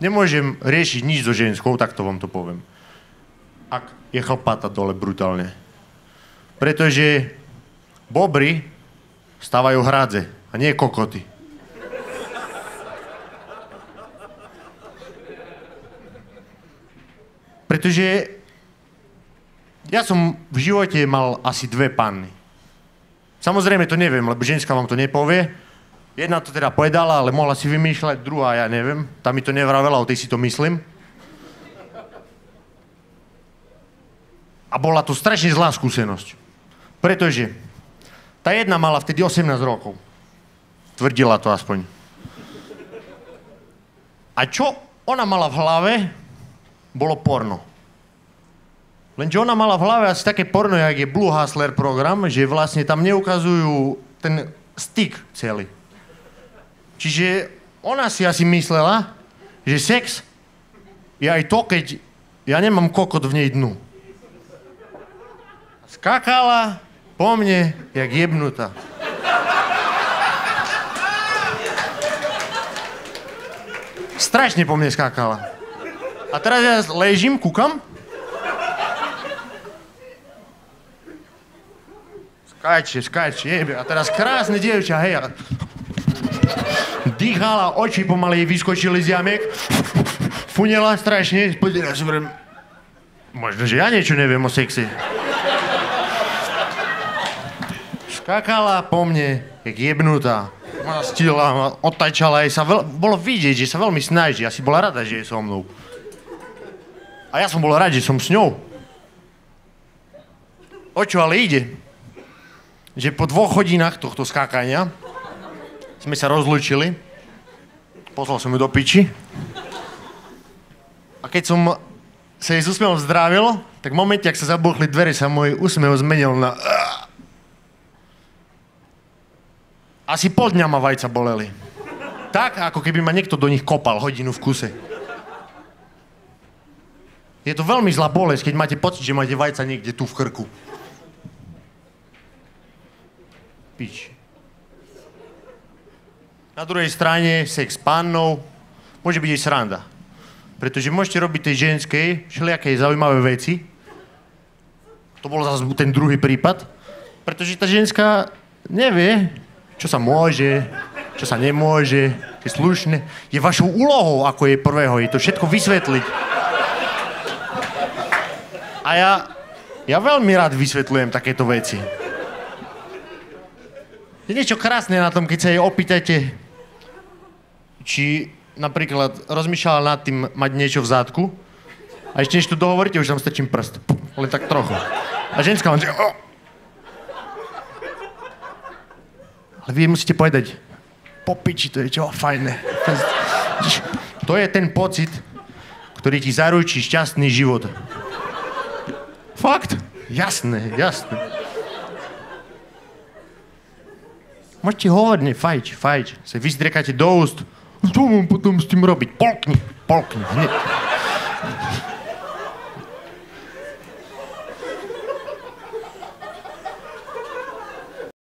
nemôžem riešiť nič so ženskou, tak to vám to poviem. Ak je chlpata dole brutálne. Pretože bobry stávajú hrádze a nie kokoty. Pretože ja som v živote mal asi 2 panny. Samozrejme to neviem, lebo ženská vám to nepovie. Jedna to teda povedala, ale mohla si vymýšľať, druhá ja neviem. Tá mi to nevravela, o tej si to myslím. A bola to strašne zlá skúsenosť. Pretože tá jedna mala vtedy 18 rokov. Tvrdila to aspoň. A čo ona mala v hlave, bolo porno. Lenže ona mala v hlave asi také porno, jak je Blue Hustler program, že vlastne tam neukazujú ten styk celý. Čiže ona si asi myslela, že sex je aj to, keď ja nemám kokot v nej dnu. Skákala po mne, jak jebnutá. Strašne po mne skákala. A teraz ja ležím, kúkam. Skáče, jebe. A teraz krásne dievča, hej. Dýchala, oči pomaly vyskočili z jamiek. Funela strašne. Ja som vrem... Možno, že ja niečo neviem o sexe. Skákala po mne, jak jebnutá. Ona stila, otačala, jej sa bolo vidieť, že sa veľmi snaží. Asi bola rada, že je so mnou. A ja som bol rád, že som s ňou. O čo ale ide? Že po 2 hodinách tohto skákania sme sa rozlúčili. Poslal som ju do piči. A keď som sa jej s úsmevom zdravil, tak v momente, ak sa zabuchli dvere, sa môj úsmev zmenil na... Asi pol dňa ma vajca boleli. Tak, ako keby ma niekto do nich kopal hodinu v kuse. Je to veľmi zlá bolesť, keď máte pocit, že máte vajca niekde tu v krku. Pič. Na druhej strane sex s pannou môže byť aj sranda. Pretože môžete robiť tej ženskej všelijaké zaujímavé veci. To bol zase ten druhý prípad. Pretože tá ženská nevie, čo sa môže, čo sa nemôže, je slušné. Je vašou úlohou, ako je prvého, je to všetko vysvetliť. A ja veľmi rád vysvetľujem takéto veci. Je niečo krásne na tom, keď sa jej opýtate, či napríklad rozmýšľala nad tým mať niečo v zádku a ešte než to dohovoríte, už tam strčím prst. Len tak trochu. A ženská vám že... Ale vy musíte povedať, po piči, to je čo fajné. To je ten pocit, ktorý ti zaručí šťastný život. Fakt? Jasné. Môžete hovoriť, fajč. Sa vyzdrekáte do úst. Čo mám potom s tým robiť? Polkni, hneď.